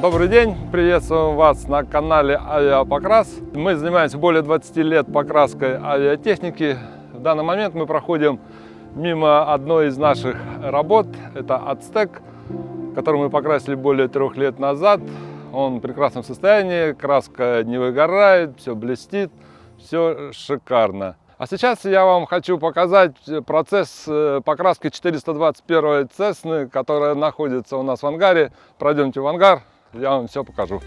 Добрый день, приветствуем вас на канале Авиапокрас. Мы занимаемся более 20 лет покраской авиатехники. В данный момент мы проходим мимо одной из наших работ. Это Ацтек, который мы покрасили более 3 лет назад. Он в прекрасном состоянии, краска не выгорает, все блестит, все шикарно. А сейчас я вам хочу показать процесс покраски 421 Cessna, которая находится у нас в ангаре. Пройдемте в ангар, я вам все покажу.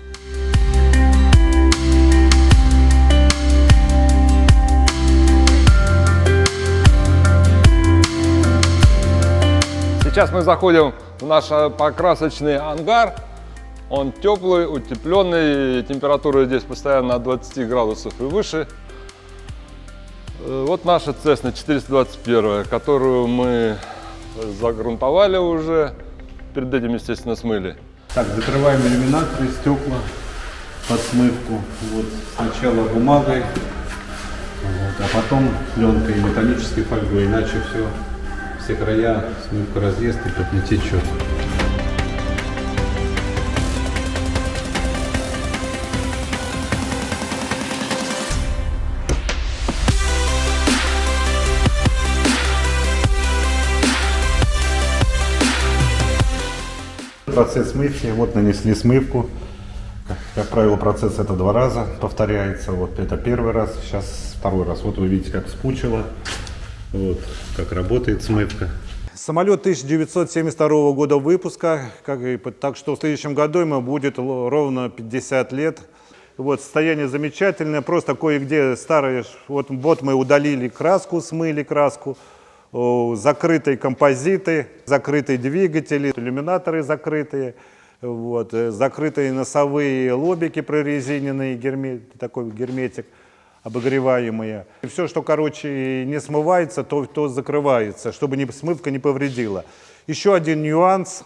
Сейчас мы заходим в наш покрасочный ангар. Он теплый, утепленный, температура здесь постоянно от 20 градусов и выше. Вот наша Cessna 421, которую мы загрунтовали уже, перед этим, естественно, смыли. Так, закрываем иллюминаторы, стекла под смывку. Вот, сначала бумагой, а потом пленкой и металлической фольгой, иначе все края смывка разъест и тут не течет. Процесс смывки, вот нанесли смывку, как правило процесс это 2 раза повторяется, вот это 1-й раз, сейчас 2-й раз, вот вы видите как вспучило, вот как работает смывка. Самолет 1972 года выпуска, так что в следующем году ему будет ровно 50 лет. Вот, состояние замечательное, просто кое-где старые, вот мы удалили краску, смыли краску. Закрытые композиты, закрытые двигатели, иллюминаторы закрытые, вот, закрытые носовые лобики прорезиненные, такой герметик, обогреваемые. Все, что, короче, не смывается, то закрывается, чтобы смывка не повредила. Еще один нюанс.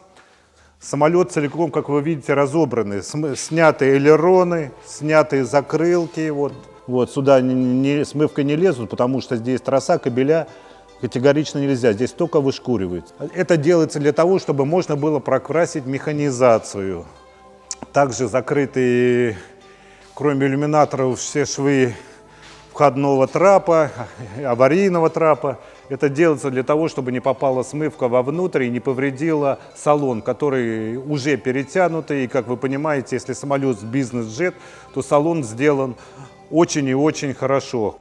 Самолет целиком, как вы видите, разобранный. Сняты элероны, сняты закрылки. Вот сюда смывка не лезут, потому что здесь троса, кабеля. Категорично нельзя, здесь только вышкуривается. Это делается для того, чтобы можно было прокрасить механизацию. Также закрыты, кроме иллюминаторов, все швы входного трапа, аварийного трапа. Это делается для того, чтобы не попала смывка вовнутрь и не повредила салон, который уже перетянутый. И, как вы понимаете, если самолет бизнес-джет, то салон сделан очень и очень хорошо.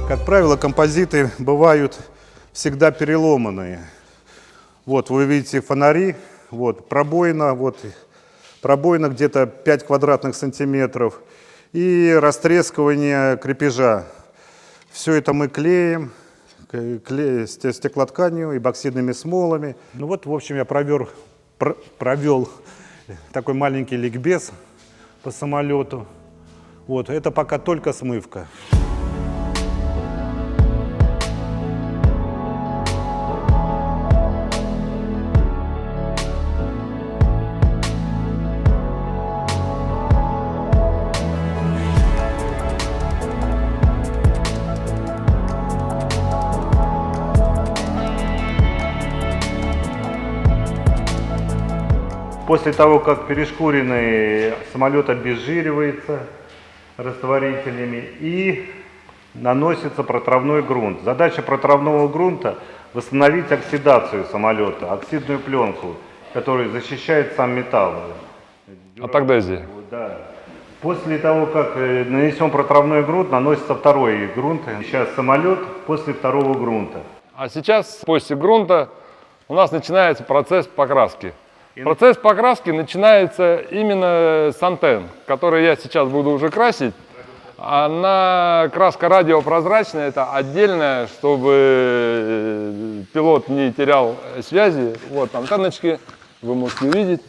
Как правило, композиты бывают всегда переломанные. Вот вы видите фонари, вот пробоина где-то 5 квадратных сантиметров и растрескивание крепежа. Все это мы клеим стеклотканью, эпоксидными смолами. Ну вот, в общем, я провел такой маленький ликбез по самолету. Вот, это пока только смывка. После того, как перешкуренный самолет обезжиривается растворителями и наносится протравной грунт. Задача протравного грунта – восстановить оксидацию самолета, оксидную пленку, которая защищает сам металл. А тогда здесь? Да. После того, как нанесен протравной грунт, наносится 2-й грунт. Сейчас самолет после 2-го грунта. А сейчас после грунта у нас начинается процесс покраски. Процесс покраски начинается именно с антенн, которые я сейчас буду уже красить. Она краска радиопрозрачная, это отдельная, чтобы пилот не терял связи. Вот антенночки, вы можете увидеть.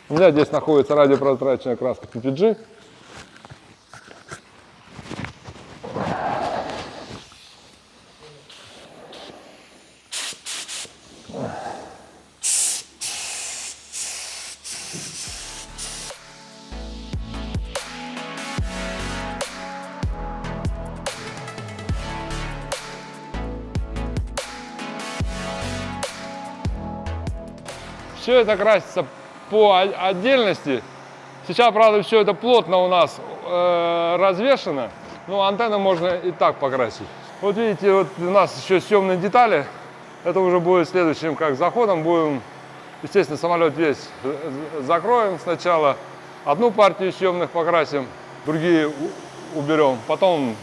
У меня здесь находится радиопрозрачная краска PPG. Все это красится по отдельности. Сейчас, правда, все это плотно у нас развешено, но антенну можно и так покрасить. Вот видите, вот у нас еще съемные детали. Это уже будет следующим как заходом. Будем, естественно, самолет весь закроем сначала. Одну партию съемных покрасим, другие уберем. Потом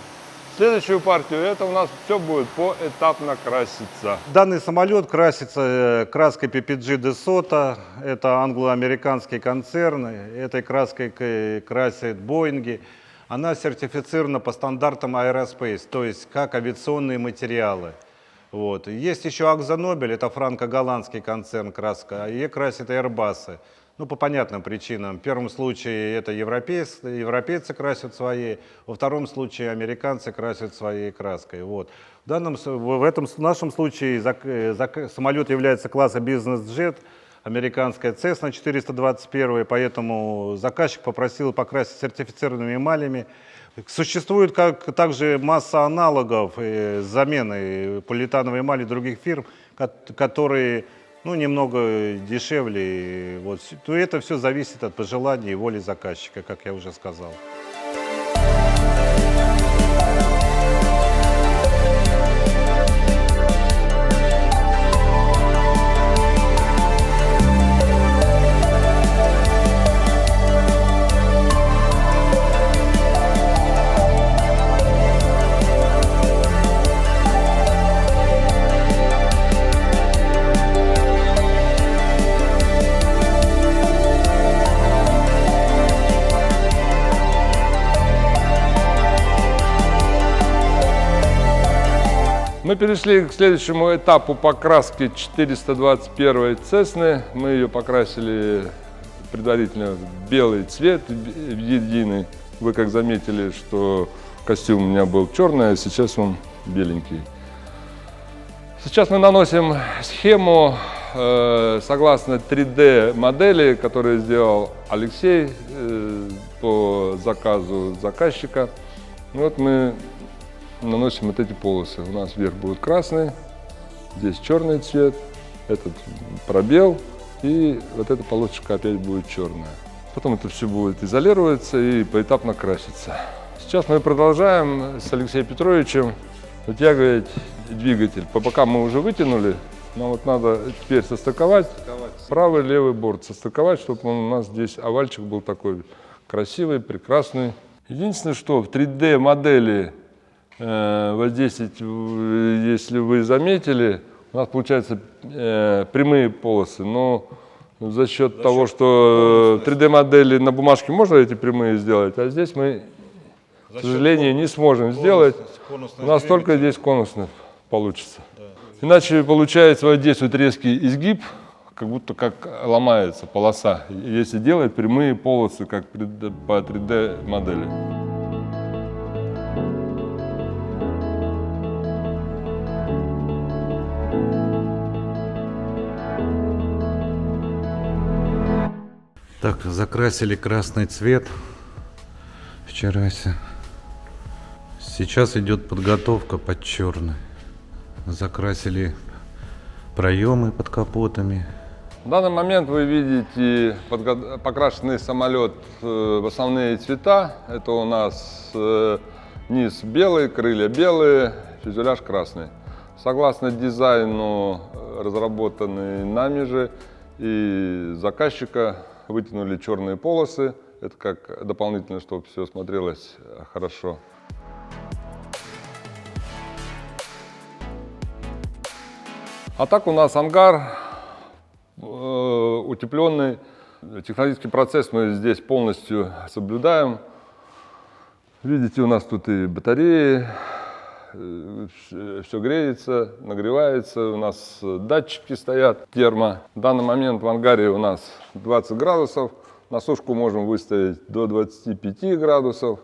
следующую партию. Это у нас все будет поэтапно краситься. Данный самолет красится краской PPG DeSoto. Это англо-американский концерн. Этой краской красят Боинги. Она сертифицирована по стандартам Aerospace, то есть как авиационные материалы. Вот. Есть еще Акзонобель, это франко-голландский концерн краска, а ее красят Airbus. Ну, по понятным причинам. В первом случае это европейцы красят своей, во втором случае американцы красят своей краской. Вот. В нашем случае самолет является класса бизнес-джет, американская Cessna 421, поэтому заказчик попросил покрасить сертифицированными эмалями. Существует также масса аналогов замены полиэтановой эмали других фирм, которые немного дешевле. Вот. Это все зависит от пожеланий и воли заказчика, как я уже сказал. Мы перешли к следующему этапу покраски 421 Cessna. Мы ее покрасили предварительно в белый цвет, в единый. Вы как заметили, что костюм у меня был черный, а сейчас он беленький. Сейчас мы наносим схему согласно 3D модели, которую сделал Алексей по заказу заказчика. Вот мы наносим вот эти полосы. У нас вверх будет красный, здесь черный цвет, этот пробел, и вот эта полосочка опять будет черная. Потом это все будет изолироваться и поэтапно краситься. Сейчас мы продолжаем с Алексеем Петровичем вытягивать двигатель. По бокам мы уже вытянули, но вот надо теперь состыковать правый и левый борт, состыковать, чтобы он у нас здесь овальчик был такой красивый, прекрасный. Единственное, что в 3D модели вот здесь, если вы заметили, у нас получаются прямые полосы, но за счет того, что 3D-модели на бумажке можно эти прямые сделать, а здесь мы, к сожалению, не сможем сделать. У нас только здесь конусно получится. Иначе получается вот здесь вот резкий изгиб, как будто как ломается полоса, если делать прямые полосы, как по 3D-модели. Так, закрасили красный цвет вчера. Сейчас идет подготовка под черный. Закрасили проемы под капотами. В данный момент вы видите покрашенный самолет в основные цвета. Это у нас низ белый, крылья белые, фюзеляж красный. Согласно дизайну, разработанный нами же и заказчика, вытянули черные полосы. Это как дополнительно, чтобы все смотрелось хорошо. А так у нас ангар утепленный. Технологический процесс мы здесь полностью соблюдаем. Видите, у нас тут и батареи, все греется, нагревается, у нас датчики стоят, термо. В данный момент в ангаре у нас 20 градусов, на сушку можем выставить до 25 градусов.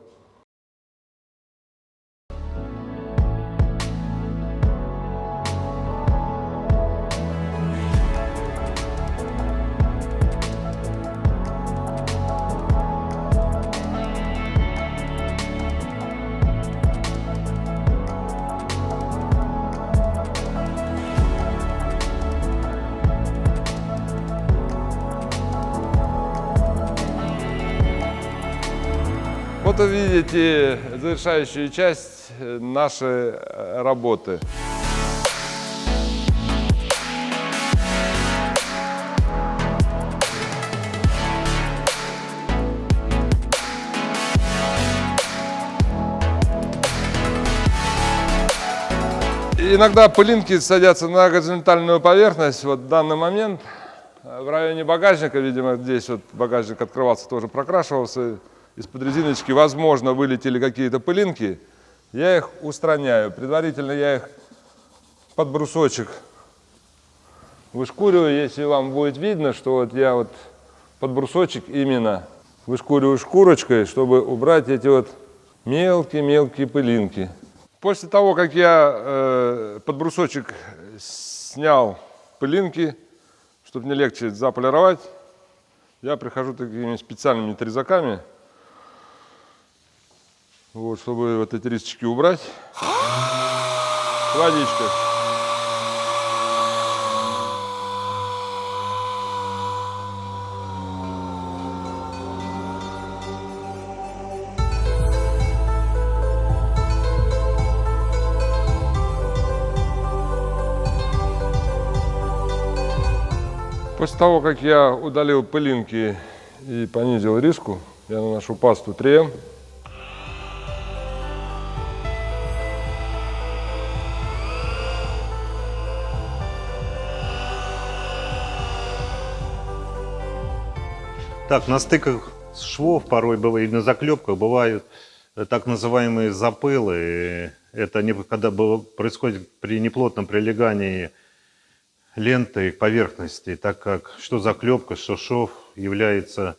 Вот вы видите завершающую часть нашей работы. Иногда пылинки садятся на горизонтальную поверхность. Вот в данный момент в районе багажника, видимо, здесь вот багажник открывался, тоже прокрашивался. Из-под резиночки, возможно, вылетели какие-то пылинки. Я их устраняю. Предварительно я их под брусочек вышкуриваю. Если вам будет видно, что вот я вот под брусочек именно вышкуриваю шкурочкой, чтобы убрать эти вот мелкие-мелкие пылинки. После того, как я под брусочек снял пылинки, чтобы мне легче заполировать, я прихожу такими специальными трезаками, вот, чтобы вот эти рисочки убрать. Водичкой. После того, как я удалил пылинки и понизил риску, я наношу пасту 3М. Так, на стыках швов порой бывает, и на заклепках бывают так называемые запылы. Это когда происходит при неплотном прилегании ленты к поверхности, так как что заклепка, что шов является,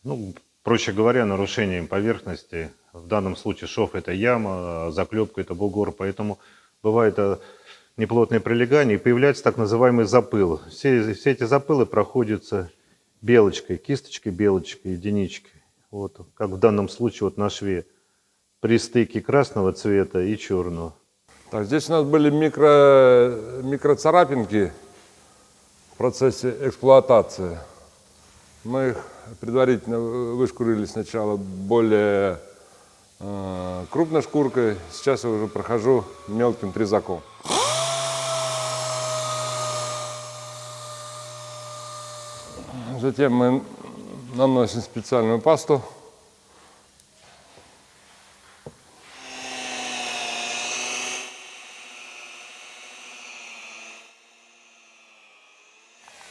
ну, проще говоря, нарушением поверхности. В данном случае шов это яма, а заклепка это бугор, поэтому бывает неплотное прилегание и появляется так называемый запыл. Все эти запылы проходятся белочкой, кисточкой белочкой, единичкой. Вот, как в данном случае вот на шве при стыке красного цвета и черного. Так, здесь у нас были микроцарапинки в процессе эксплуатации. Мы их предварительно вышкурили сначала более крупной шкуркой. Сейчас я уже прохожу мелким трезаком. Затем мы наносим специальную пасту.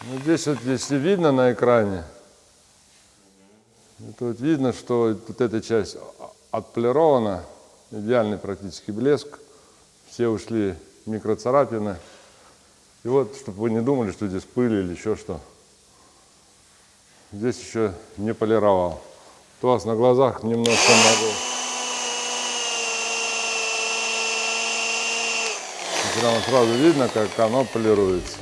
Ну, здесь вот, если видно на экране, это вот видно, что вот эта часть отполирована, идеальный практически блеск, все ушли микроцарапины. И вот, чтобы вы не думали, что здесь пыль или еще что. Здесь еще не полировал. Вот у вас на глазах немножко могу. Прямо сразу видно, как оно полируется.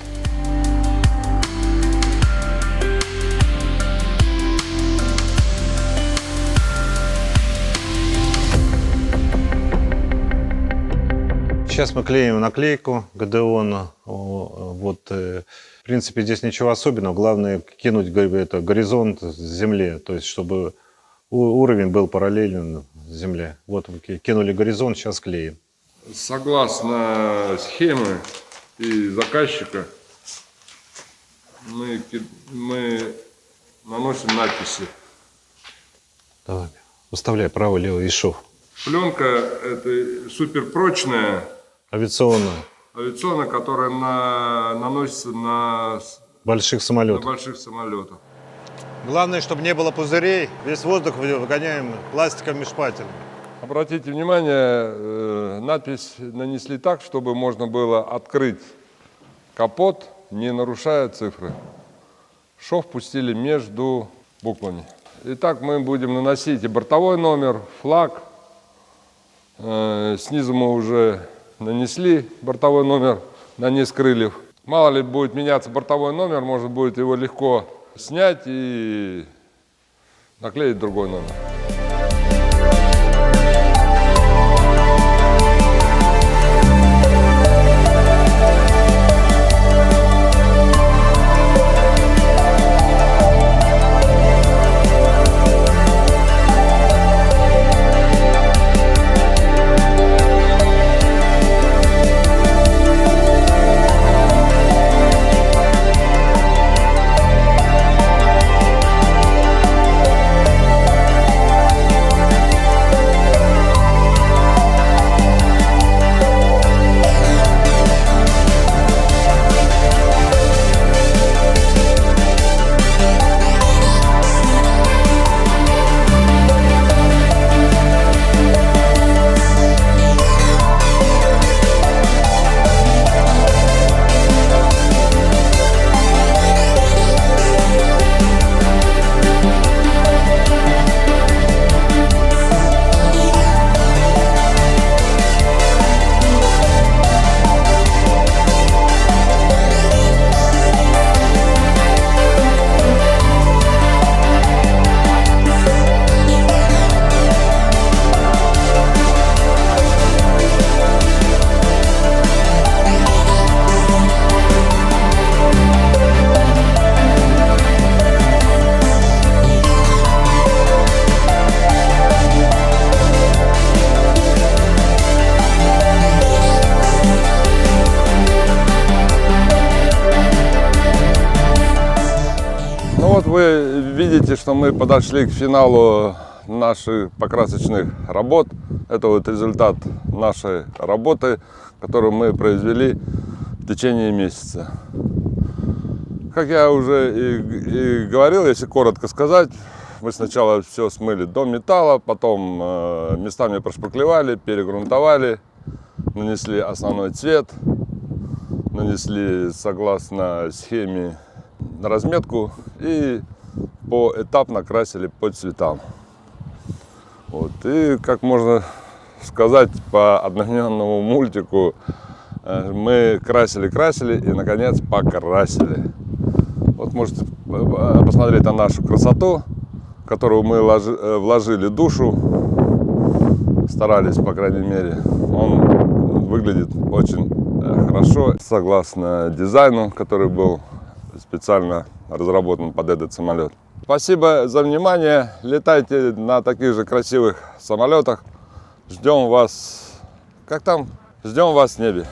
Сейчас мы клеим наклейку ГДОН. Вот, в принципе, здесь ничего особенного. Главное кинуть это, горизонт с земли, то есть чтобы уровень был параллелен земле. Вот мы кинули горизонт, сейчас клеим. Согласно схеме и заказчика, мы наносим надписи. Давай, выставляй правый, левый и шов. Пленка это суперпрочная. Авиационная, которая наносится на больших самолетах. Главное, чтобы не было пузырей. Весь воздух выгоняем пластиковыми шпателями. Обратите внимание, надпись нанесли так, чтобы можно было открыть капот, не нарушая цифры. Шов пустили между буквами. Итак, мы будем наносить и бортовой номер, флаг. Снизу мы уже нанесли бортовой номер на низ крыльев. Мало ли будет меняться бортовой номер, можно будет его легко снять и наклеить другой номер. вы видите, что мы подошли к финалу наших покрасочных работ. Это вот результат нашей работы, которую мы произвели в течение месяца. Как я уже и говорил, если коротко сказать, мы сначала все смыли до металла, потом местами прошпаклевали, перегрунтовали, нанесли основной цвет, нанесли согласно схеме на разметку и поэтапно красили по цветам. Вот. И как можно сказать по одноименному мультику, мы красили и наконец покрасили. Вот можете посмотреть на нашу красоту, в которую мы вложили душу, старались, по крайней мере. Он выглядит очень хорошо, согласно дизайну, который был специально разработан под этот самолет. Спасибо за внимание. Летайте на таких же красивых самолетах. Ждем вас. Как там? Ждем вас в небе.